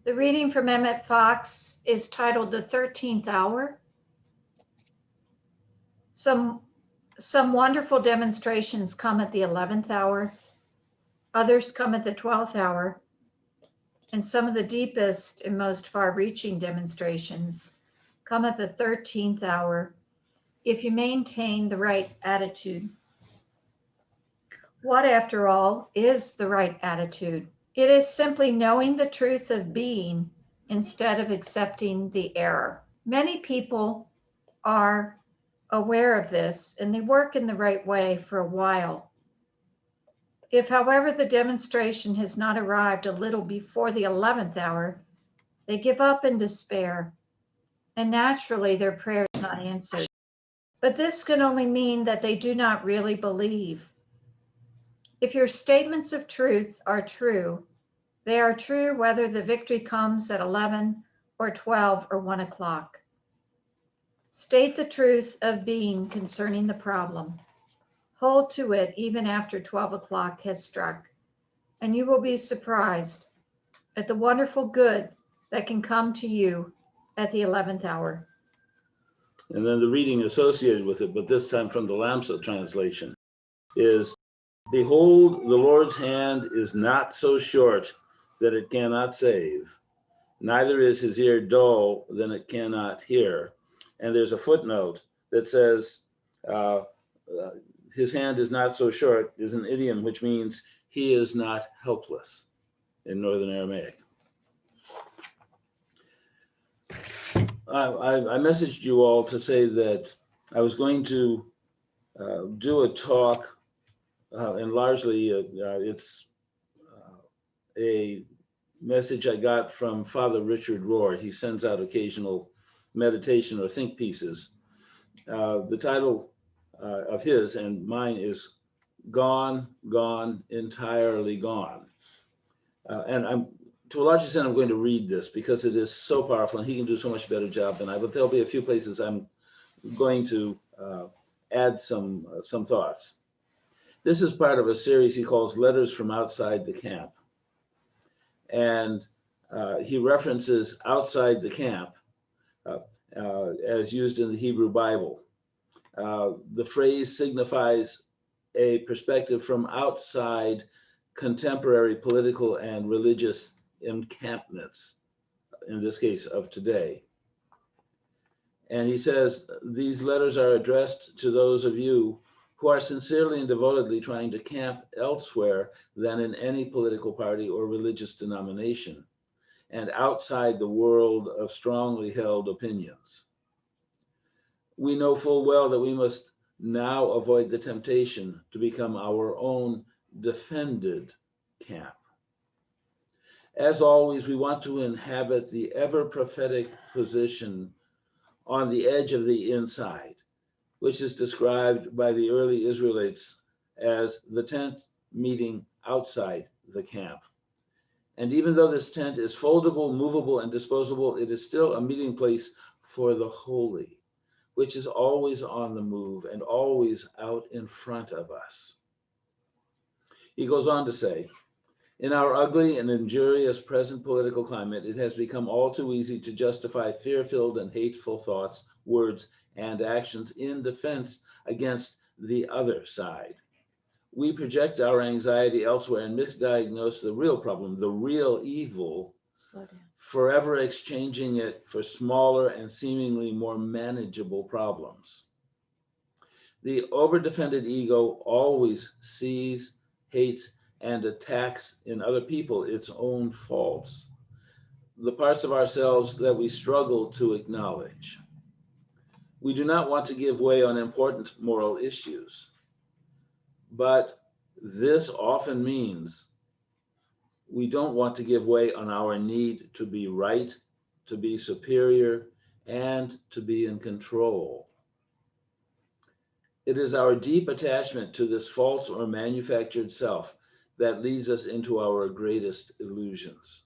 The reading from Emmett Fox is titled The 13th Hour. Some wonderful demonstrations come at the 11th hour. Others come at the 12th hour. And some of the deepest and most far-reaching demonstrations come at the 13th hour if you maintain the right attitude. What, after all, is the right attitude? It is simply knowing the truth of being instead of accepting the error. Many people are aware of this and they work in the right way for a while. If, however, the demonstration has not arrived a little before the 11th hour, they give up in despair, and naturally their prayer is not answered. But this can only mean that they do not really believe. If your statements of truth are true, they are true whether the victory comes at 11 or 12 or 1 o'clock. State the truth of being concerning the problem. Hold to it even after 12 o'clock has struck, and you will be surprised at the wonderful good that can come to you at the 11th hour. And then the reading associated with it, but this time from the Lamsa translation, is, "Behold, the Lord's hand is not so short that it cannot save, neither is his ear dull that it cannot hear." And there's a footnote that says, his hand is not so short is an idiom which means he is not helpless in Northern Aramaic. I messaged you all to say that I was going to do a talk, and largely it's a message I got from Father Richard Rohr. He sends out occasional meditation or think pieces. The title of his and mine is Gone, Gone, Entirely Gone. And I'm, to a large extent, I'm going to read this because it is so powerful and he can do so much better job than I, but there'll be a few places I'm going to add some thoughts. This is part of a series he calls Letters from Outside the Camp. And he references outside the camp as used in the Hebrew Bible. The phrase signifies a perspective from outside contemporary political and religious encampments, in this case of today. And he says, these letters are addressed to those of you who are sincerely and devotedly trying to camp elsewhere than in any political party or religious denomination, and outside the world of strongly held opinions. We know full well that we must now avoid the temptation to become our own defended camp. As always, we want to inhabit the ever-prophetic position on the edge of the inside, which is described by the early Israelites as the tent meeting outside the camp. And even though this tent is foldable, movable, and disposable, it is still a meeting place for the holy, which is always on the move and always out in front of us. He goes on to say, in our ugly and injurious present political climate, it has become all too easy to justify fear-filled and hateful thoughts, words, and actions in defense against the other side. We project our anxiety elsewhere and misdiagnose the real problem, the real evil, forever exchanging it for smaller and seemingly more manageable problems. The over-defended ego always sees, hates, and attacks in other people its own faults, the parts of ourselves that we struggle to acknowledge. We do not want to give way on important moral issues, but this often means we don't want to give way on our need to be right, to be superior, and to be in control. It is our deep attachment to this false or manufactured self that leads us into our greatest illusions.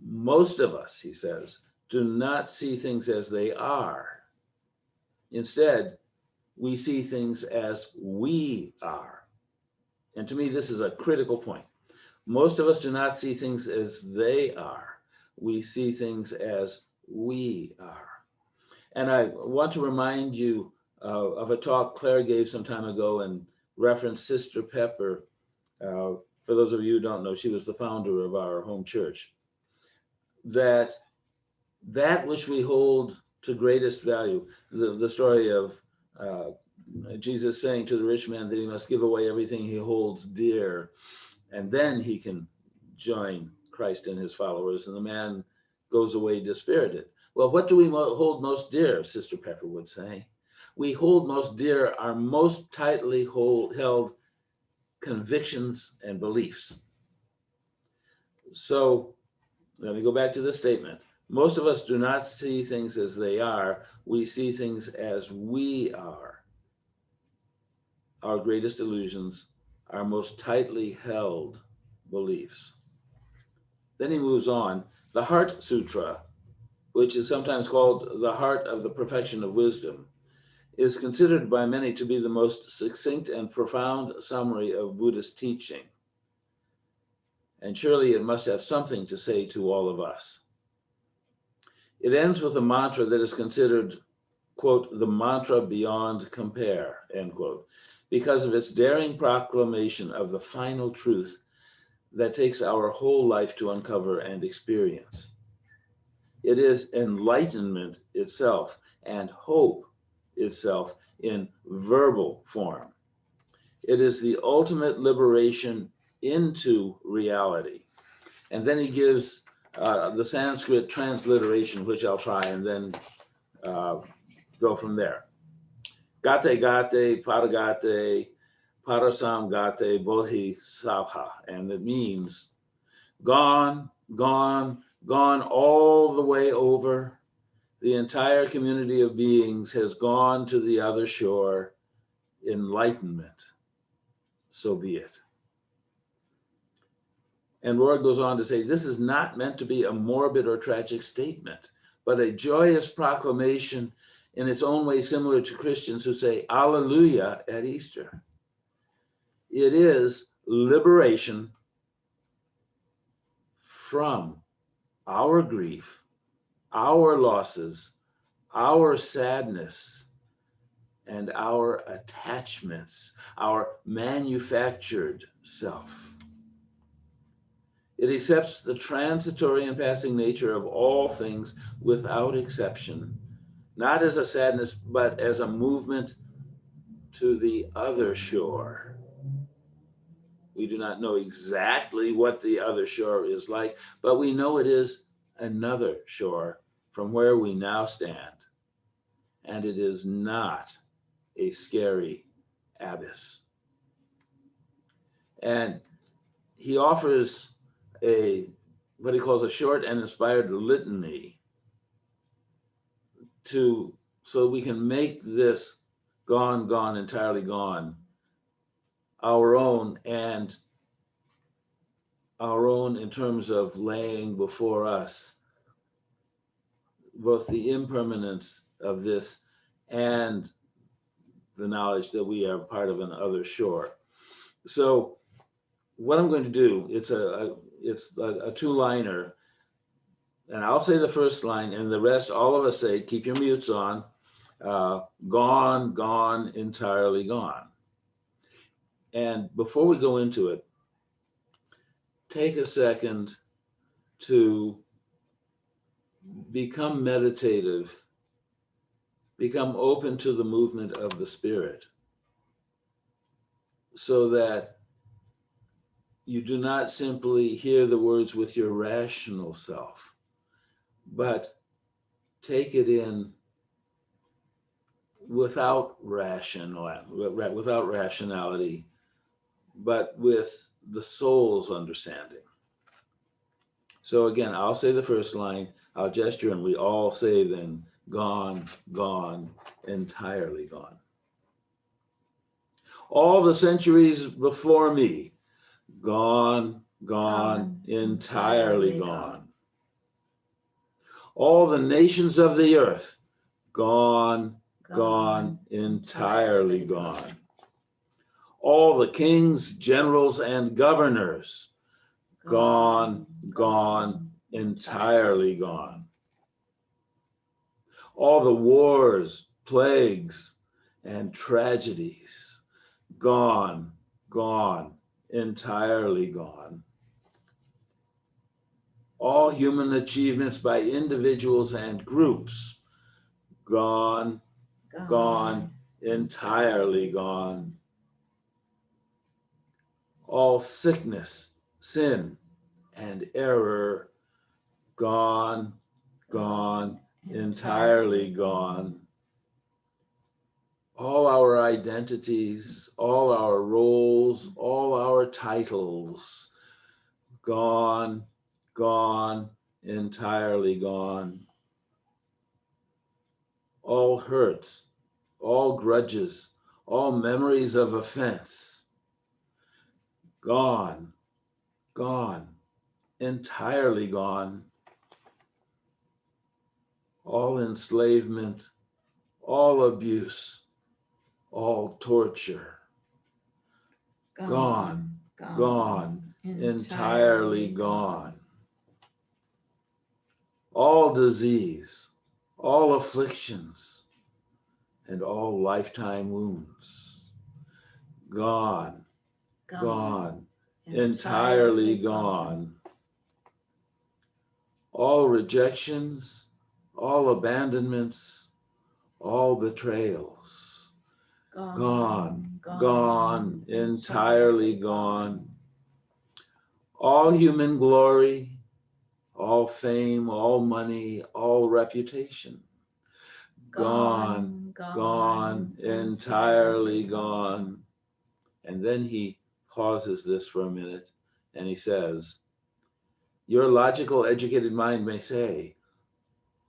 Most of us, he says, do not see things as they are. Instead, we see things as we are. And to me, this is a critical point. Most of us do not see things as they are. We see things as we are. And I want to remind you of a talk Claire gave some time ago and referenced Sister Pepper. For those of you who don't know, she was the founder of our home church. That which we hold to greatest value, the story of Jesus saying to the rich man that he must give away everything he holds dear, and then he can join Christ and his followers. And the man goes away dispirited. Well, what do we hold most dear, Sister Pepper would say? We hold most dear our most tightly held convictions and beliefs. So let me go back to this statement. Most of us do not see things as they are. We see things as we are. Our greatest illusions, our most tightly held beliefs. Then he moves on. The Heart Sutra, which is sometimes called the heart of the perfection of wisdom, is considered by many to be the most succinct and profound summary of Buddhist teaching. And surely it must have something to say to all of us. It ends with a mantra that is considered, quote, the mantra beyond compare, end quote, because of its daring proclamation of the final truth that takes our whole life to uncover and experience. It is enlightenment itself and hope itself in verbal form. It is the ultimate liberation into reality. And then he gives the Sanskrit transliteration, which I'll try, and then go from there. Gate gate, paragate, parasam gate, bodhisattva. And it means gone, gone, gone all the way over. The entire community of beings has gone to the other shore. Enlightenment, so be it. And Lord goes on to say, this is not meant to be a morbid or tragic statement, but a joyous proclamation in its own way, similar to Christians who say, Alleluia at Easter. It is liberation from our grief, our losses, our sadness, and our attachments, our manufactured self. It accepts the transitory and passing nature of all things without exception, not as a sadness, but as a movement to the other shore. We do not know exactly what the other shore is like, but we know it is another shore from where we now stand. And it is not a scary abyss. And he offers what he calls a short and inspired litany so we can make this gone, gone, entirely gone, our own, and our own in terms of laying before us both the impermanence of this and the knowledge that we are part of an other shore. So what I'm going to do, it's a two-liner, and I'll say the first line, and the rest, all of us say, keep your mutes on, gone, gone, entirely gone. And before we go into it, take a second to become meditative, become open to the movement of the Spirit, so that you do not simply hear the words with your rational self, but take it in without rationality, but with the soul's understanding. So again, I'll say the first line, I'll gesture, and we all say then, gone, gone, entirely gone. All the centuries before me, gone, gone, entirely gone. All the nations of the earth, gone, gone, entirely gone. All the kings, generals, and governors, gone, gone, entirely gone. All the wars, plagues, and tragedies, gone, gone, entirely gone. All human achievements by individuals and groups, gone, gone, entirely gone. All sickness, sin, and error, gone, gone, entirely gone. All our identities, all our roles, all our titles, gone, gone, entirely gone. All hurts, all grudges, all memories of offense, gone, gone, entirely gone. All enslavement, all abuse, all torture, gone, gone, entirely gone. All disease, all afflictions, and all lifetime wounds, gone, gone, entirely gone. All rejections, all abandonments, all betrayals, gone, gone, entirely gone. All human glory, all fame, all money, all reputation, gone, gone, entirely gone. And then he pauses this for a minute and he says, your logical, educated mind may say,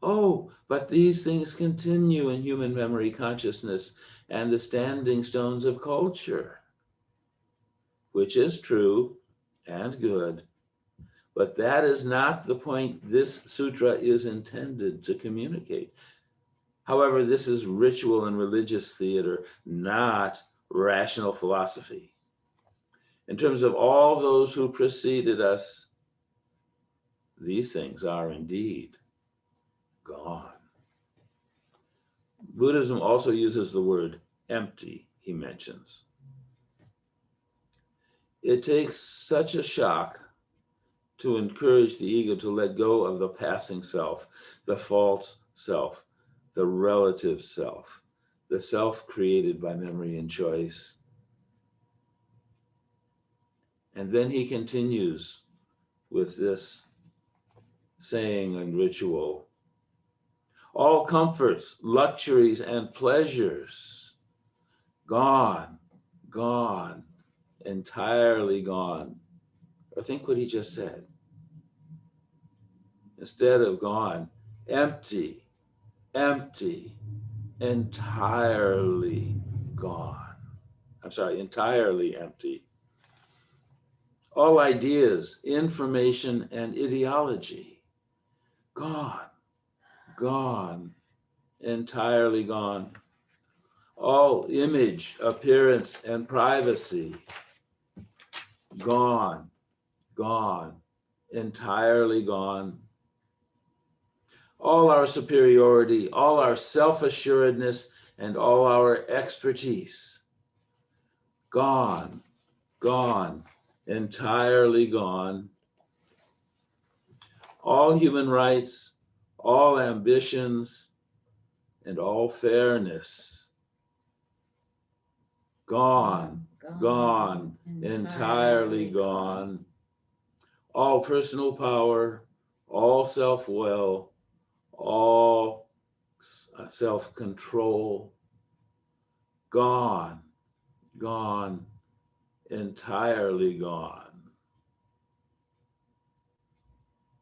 oh, but these things continue in human memory, consciousness, and the standing stones of culture, which is true and good. But that is not the point this sutra is intended to communicate. However, this is ritual and religious theater, not rational philosophy. In terms of all those who preceded us, these things are indeed gone. Buddhism also uses the word empty, he mentions. It takes such a shock to encourage the ego to let go of the passing self, the false self, the relative self, the self created by memory and choice. And then he continues with this saying and ritual. All comforts, luxuries, and pleasures, gone, gone, entirely gone. Or think what he just said. Instead of gone, empty, empty, entirely gone. I'm sorry, entirely empty. All ideas, information, and ideology, gone, gone, entirely gone. All image, appearance, and privacy, gone, gone, entirely gone. All our superiority, all our self-assuredness, and all our expertise, gone, gone, entirely gone. All human rights, all ambitions, and all fairness, gone, gone, entirely gone. All personal power, all self-will, all self-control, gone, gone, entirely gone.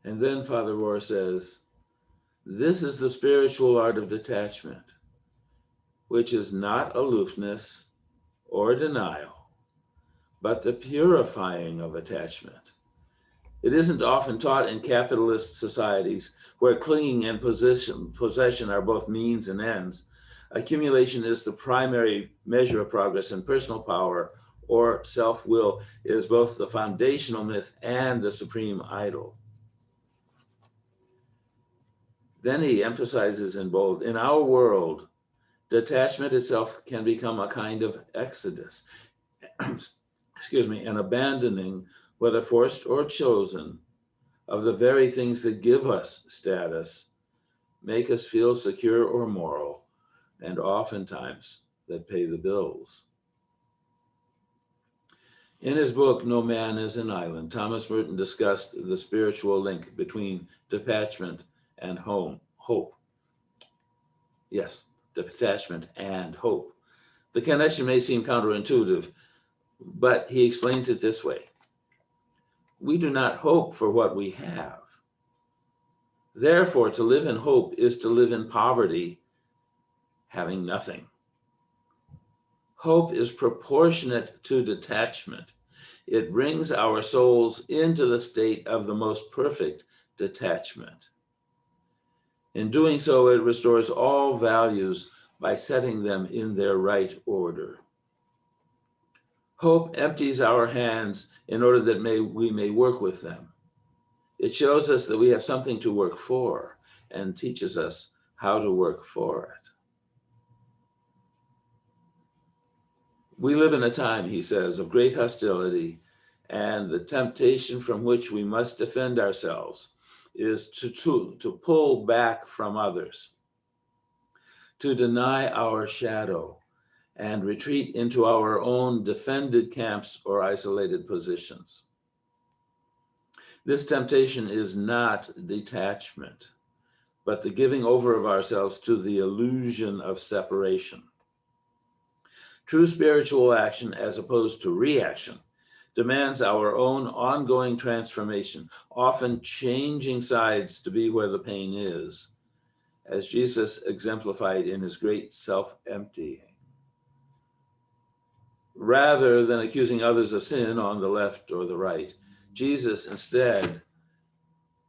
And then Father Rohr says, this is the spiritual art of detachment, which is not aloofness or denial, but the purifying of attachment. It isn't often taught in capitalist societies where clinging and possession are both means and ends. Accumulation is the primary measure of progress, and personal power or self-will is both the foundational myth and the supreme idol. Then he emphasizes in bold, in our world, detachment itself can become a kind of exodus, an abandoning, whether forced or chosen, of the very things that give us status, make us feel secure or moral, and oftentimes that pay the bills. In his book, No Man is an Island, Thomas Merton discussed the spiritual link between detachment and hope. Yes, detachment and hope. The connection may seem counterintuitive, but he explains it this way. We do not hope for what we have. Therefore, to live in hope is to live in poverty, having nothing. Hope is proportionate to detachment. It brings our souls into the state of the most perfect detachment. In doing so, it restores all values by setting them in their right order. Hope empties our hands in order that we may work with them. It shows us that we have something to work for and teaches us how to work for it. We live in a time, he says, of great hostility, and the temptation from which we must defend ourselves is to pull back from others, to deny our shadow, and retreat into our own defended camps or isolated positions. This temptation is not detachment, but the giving over of ourselves to the illusion of separation. True spiritual action, as opposed to reaction, demands our own ongoing transformation, often changing sides to be where the pain is, as Jesus exemplified in his great self-emptying. Rather than accusing others of sin on the left or the right, Jesus instead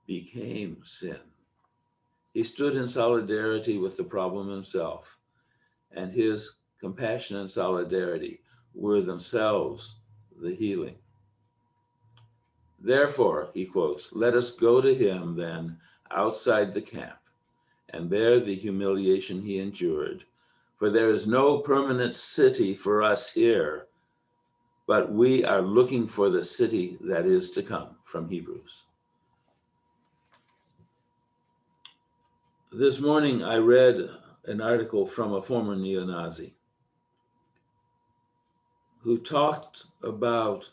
became sin. He stood in solidarity with the problem himself, and his compassion and solidarity were themselves the healing. Therefore, he quotes, let us go to him then outside the camp and bear the humiliation he endured. For there is no permanent city for us here, but we are looking for the city that is to come, from Hebrews. This morning, I read an article from a former neo-Nazi who talked about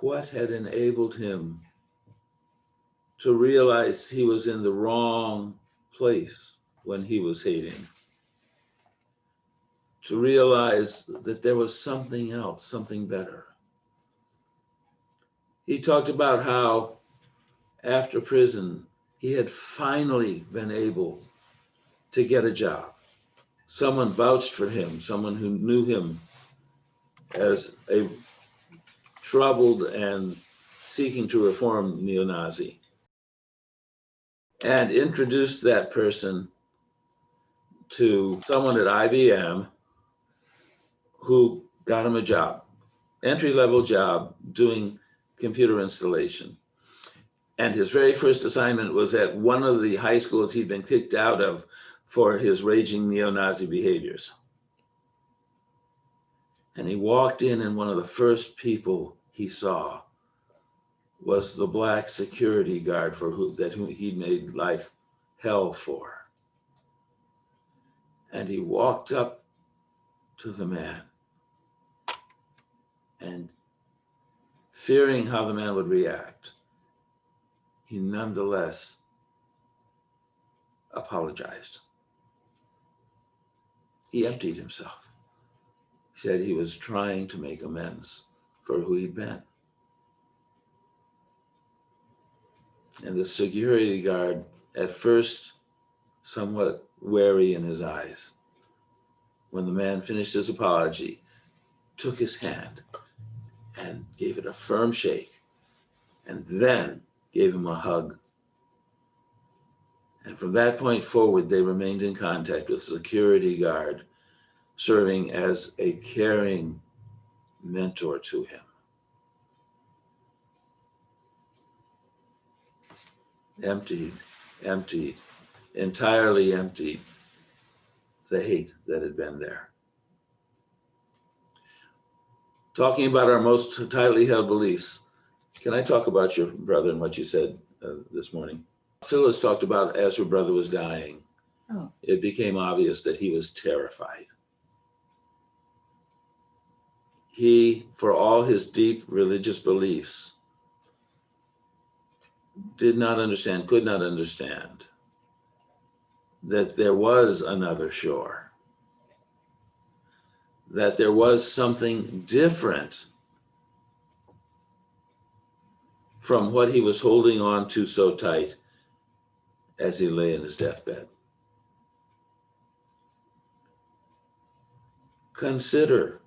what had enabled him to realize he was in the wrong place when he was hating, to realize that there was something else, something better. He talked about how after prison, he had finally been able to get a job. Someone vouched for him, someone who knew him as a troubled and seeking to reform neo-Nazi, and introduced that person to someone at IBM who got him a job, entry-level job doing computer installation. And his very first assignment was at one of the high schools he'd been kicked out of for his raging neo-Nazi behaviors. And he walked in, and one of the first people he saw was the black security guard who he'd made life hell for. And he walked up to the man, and fearing how the man would react, he nonetheless apologized. He emptied himself. He said he was trying to make amends for who he'd been. And the security guard, at first somewhat wary in his eyes, when the man finished his apology, took his hand and gave it a firm shake, and then gave him a hug. And from that point forward, they remained in contact with the security guard, serving as a caring mentor to him. Emptied, entirely emptied the hate that had been there. Talking about our most tightly held beliefs, can I talk about your brother and what you said this morning? Phyllis talked about as her brother was dying, it became obvious that he was terrified. He, for all his deep religious beliefs, did not understand, could not understand that there was another shore, that there was something different from what he was holding on to so tight as he lay in his deathbed. Consider,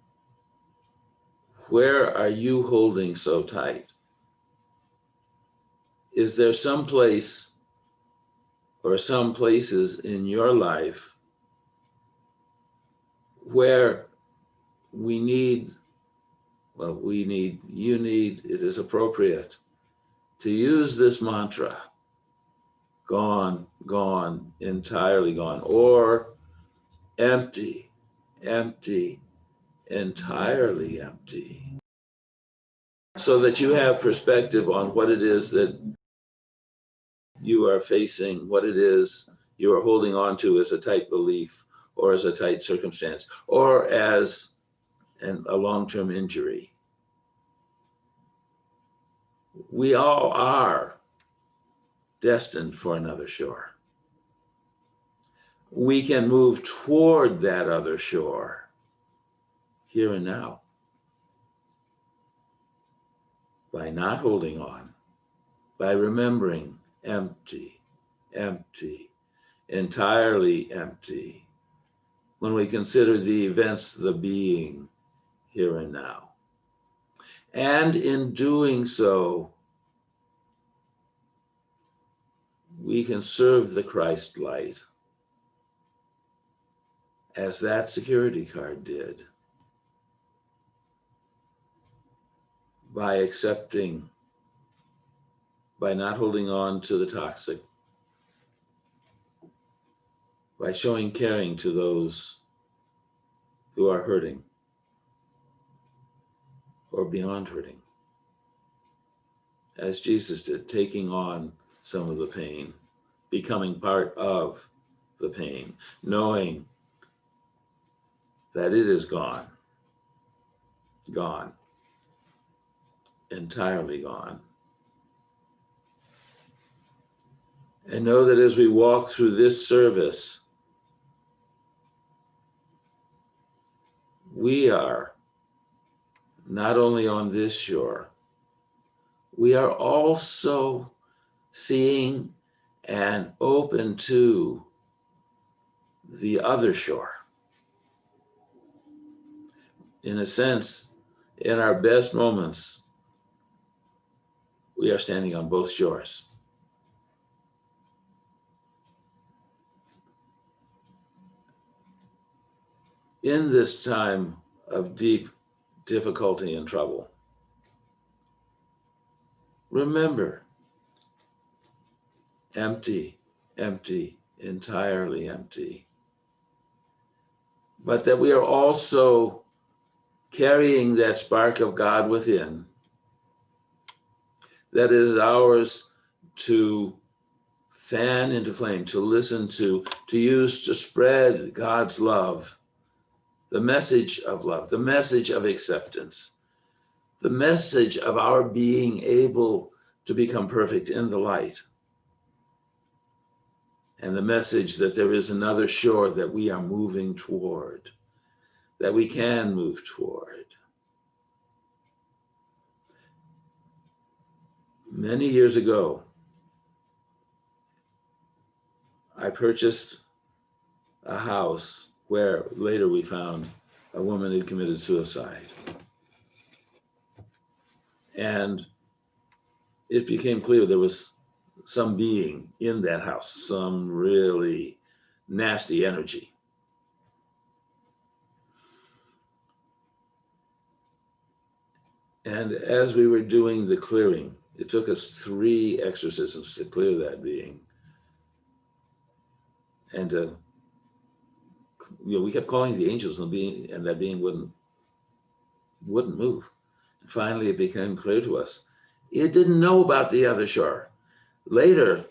where are you holding so tight? Is there some place or some places in your life where you need, it is appropriate to use this mantra, gone, gone, entirely gone, or empty, entirely empty, so that you have perspective on what it is that you are facing, what it is you are holding on to as a tight belief or as a tight circumstance or as a long-term injury. We all are destined for another shore. We can move toward that other shore here and now by not holding on, by remembering empty, entirely empty, when we consider the events, the being here and now. And in doing so, we can serve the Christ light as that security card did, by accepting, by not holding on to the toxic, by showing caring to those who are hurting or beyond hurting, as Jesus did, taking on some of the pain, becoming part of the pain, knowing that it is gone, entirely gone. And know that as we walk through this service, we are not only on this shore, we are also seeing and open to the other shore. In a sense, in our best moments, we are standing on both shores. In this time of deep difficulty and trouble, remember, empty, entirely empty. But that we are also carrying that spark of God within, that is ours to fan into flame, to listen to use to spread God's love, the message of love, the message of acceptance, the message of our being able to become perfect in the light, and the message that there is another shore that we are moving toward, that we can move toward. Many years ago, I purchased a house where later we found a woman had committed suicide. And it became clear there was some being in that house, some really nasty energy. And as we were doing the clearing, it took us 3 exorcisms to clear that being. And we kept calling the angels, and that being wouldn't move. And finally, it became clear to us it didn't know about the other shore. Later,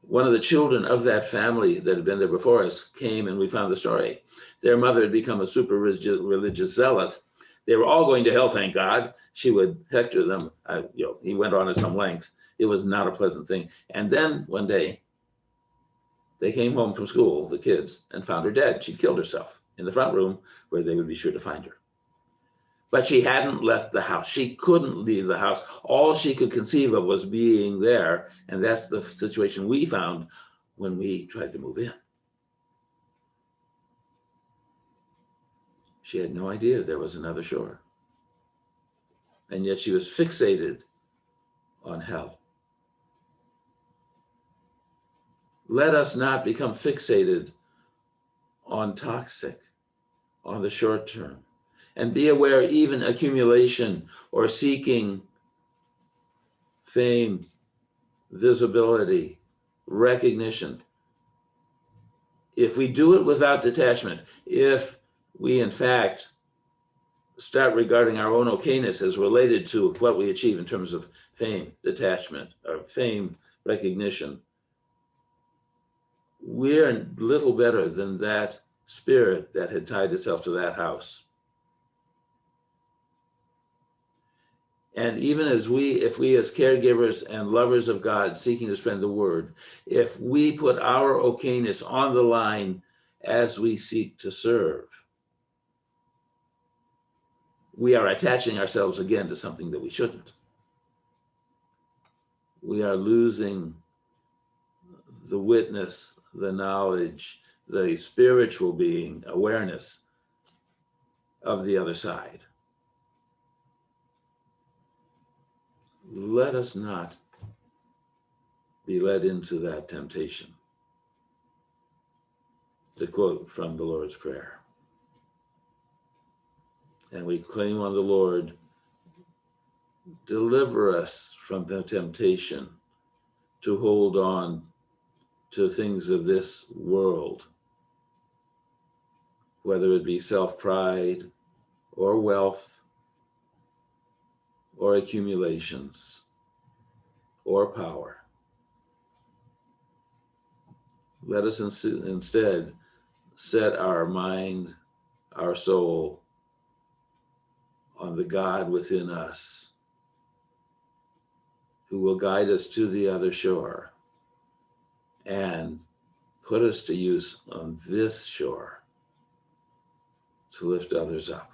one of the children of that family that had been there before us came, and we found the story. Their mother had become a super religious zealot. They were all going to hell, thank God. She would hector them. He went on at some length. It was not a pleasant thing. And then one day, they came home from school, the kids, and found her dead. She'd killed herself in the front room where they would be sure to find her. But she hadn't left the house. She couldn't leave the house. All she could conceive of was being there. And that's the situation we found when we tried to move in. She had no idea there was another shore. And yet she was fixated on hell. Let us not become fixated on toxic, on the short term. And be aware, even accumulation or seeking fame, visibility, recognition. If we do it without detachment, if we in fact start regarding our own okayness as related to what we achieve in terms of fame, detachment, or fame, recognition, we're little better than that spirit that had tied itself to that house. And even if we as caregivers and lovers of God seeking to spread the word, if we put our okayness on the line as we seek to serve, we are attaching ourselves again to something that we shouldn't. We are losing the witness, the knowledge, the spiritual being, awareness of the other side. Let us not be led into that temptation. To quote from the Lord's Prayer. And we claim on the Lord, deliver us from the temptation to hold on to things of this world, whether it be self-pride or wealth or accumulations or power. Let us instead set our mind, our soul on the God within us who will guide us to the other shore and put us to use on this shore to lift others up.